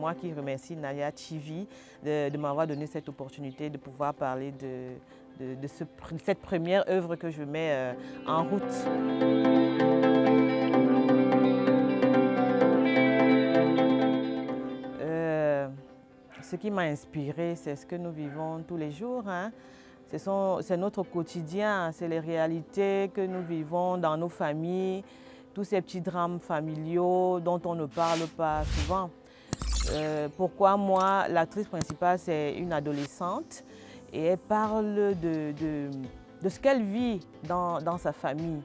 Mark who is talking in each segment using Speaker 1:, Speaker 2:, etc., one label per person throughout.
Speaker 1: moi qui remercie Nadia Chivi de m'avoir donné cette opportunité de pouvoir parler de cette première œuvre que je mets en route. Ce qui m'a inspirée, c'est ce que nous vivons tous les jours, hein. C'est notre quotidien, c'est les réalités que nous vivons dans nos familles, tous ces petits drames familiaux dont on ne parle pas souvent. Pourquoi moi, l'actrice principale, c'est une adolescente et elle parle de ce qu'elle vit dans sa famille.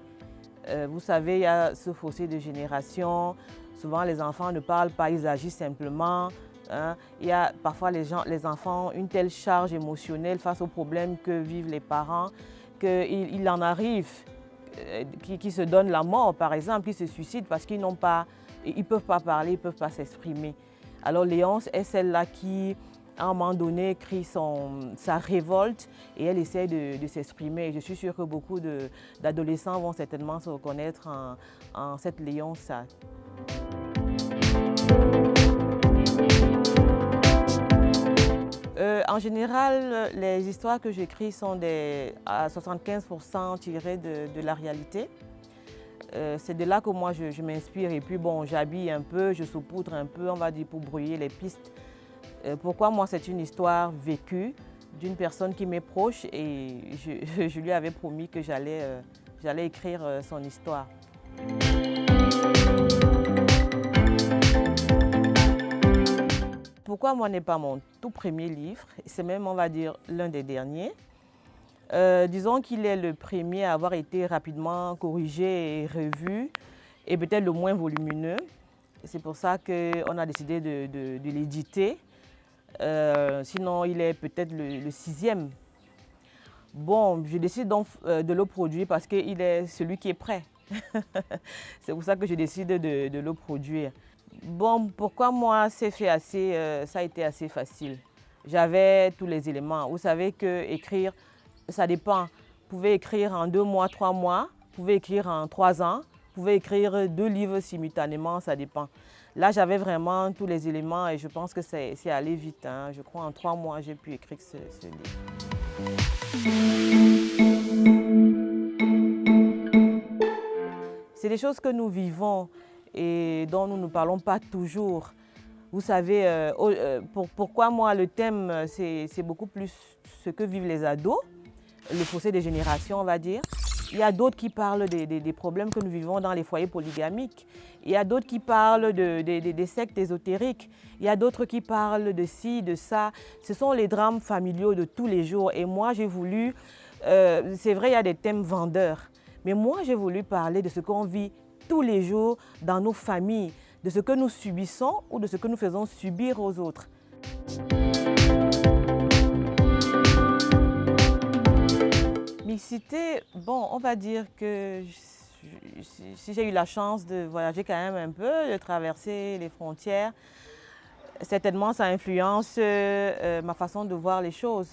Speaker 1: Vous savez, il y a ce fossé de génération. Souvent, les enfants ne parlent pas, ils agissent simplement. Hein. Il y a parfois les enfants une telle charge émotionnelle face aux problèmes que vivent les parents qu'il en arrive qui se donnent la mort, par exemple, qui se suicident parce qu'ils ne peuvent pas parler, ils ne peuvent pas s'exprimer. Alors Léonce est celle-là qui, à un moment donné, crie sa révolte et elle essaie de s'exprimer. Je suis sûre que beaucoup d'adolescents vont certainement se reconnaître en cette Léonce-là. En général, les histoires que j'écris sont à 75% tirées de la réalité. C'est de là que moi je m'inspire et puis bon, j'habille un peu, je saupoudre un peu, on va dire, pour brouiller les pistes. Pourquoi moi c'est une histoire vécue d'une personne qui m'est proche et je lui avais promis que j'allais écrire son histoire. Pourquoi moi n'est pas mon tout premier livre, c'est même, on va dire, l'un des derniers. Disons qu'il est le premier à avoir été rapidement corrigé et revu et peut-être le moins volumineux. C'est pour ça qu'on a décidé de l'éditer. Sinon, il est peut-être le sixième. Bon, je décide donc de le produire parce qu'il est celui qui est prêt. C'est pour ça que je décide de le produire. Bon, pourquoi moi, ça a été assez facile. J'avais tous les éléments. Vous savez qu'écrire, ça dépend. Vous pouvez écrire en 2 mois, 3 mois, vous pouvez écrire en 3 ans, vous pouvez écrire 2 livres simultanément, ça dépend. Là, j'avais vraiment tous les éléments et je pense que c'est allé vite, hein. Je crois en 3 mois, j'ai pu écrire ce livre. C'est des choses que nous vivons et dont nous ne parlons pas toujours. Vous savez, pourquoi moi le thème, c'est beaucoup plus ce que vivent les ados, le fossé des générations, on va dire. Il y a d'autres qui parlent des problèmes que nous vivons dans les foyers polygamiques. Il y a d'autres qui parlent des sectes ésotériques. Il y a d'autres qui parlent de ci, de ça. Ce sont les drames familiaux de tous les jours. Et moi, j'ai voulu, c'est vrai, il y a des thèmes vendeurs. Mais moi, j'ai voulu parler de ce qu'on vit tous les jours dans nos familles, de ce que nous subissons ou de ce que nous faisons subir aux autres. Mixité, bon, on va dire que si j'ai eu la chance de voyager quand même un peu, de traverser les frontières, certainement ça influence ma façon de voir les choses.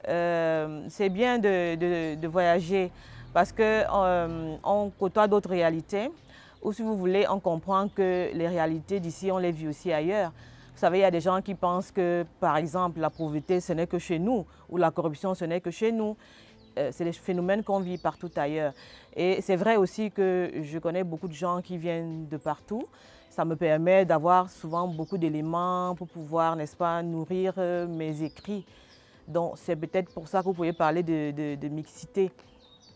Speaker 1: C'est bien de voyager parce qu'on côtoie d'autres réalités, ou si vous voulez, on comprend que les réalités d'ici, on les vit aussi ailleurs. Vous savez, il y a des gens qui pensent que, par exemple, la pauvreté, ce n'est que chez nous, ou la corruption, ce n'est que chez nous. C'est des phénomènes qu'on vit partout ailleurs. Et c'est vrai aussi que je connais beaucoup de gens qui viennent de partout. Ça me permet d'avoir souvent beaucoup d'éléments pour pouvoir, n'est-ce pas, nourrir mes écrits. Donc c'est peut-être pour ça que vous pouvez parler de mixité.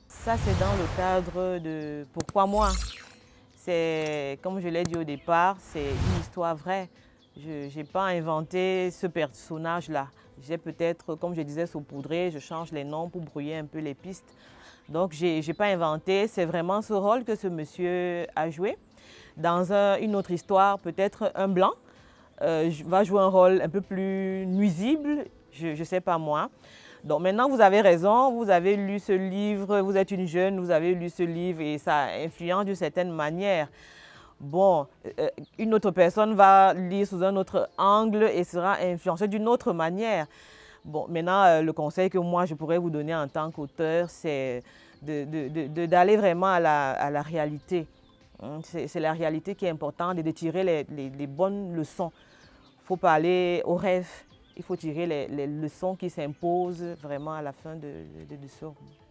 Speaker 1: Ça, c'est dans le cadre de pourquoi moi. C'est, comme je l'ai dit au départ, c'est une histoire vraie. Je n'ai pas inventé ce personnage-là. J'ai peut-être, comme je disais, saupoudré, je change les noms pour brouiller un peu les pistes. Donc, je n'ai pas inventé, c'est vraiment ce rôle que ce monsieur a joué. Dans une autre histoire, peut-être un blanc va jouer un rôle un peu plus nuisible, je ne sais pas moi. Donc maintenant, vous avez raison, vous avez lu ce livre, vous êtes une jeune, vous avez lu ce livre et ça influence d'une certaine manière. Bon, une autre personne va lire sous un autre angle et sera influencée d'une autre manière. Bon, maintenant, le conseil que moi je pourrais vous donner en tant qu'auteur, c'est d'aller vraiment à la réalité. C'est la réalité qui est importante et de tirer les bonnes leçons. faut parler au rêve. Il faut tirer les leçons qui s'imposent vraiment à la fin de ce roman.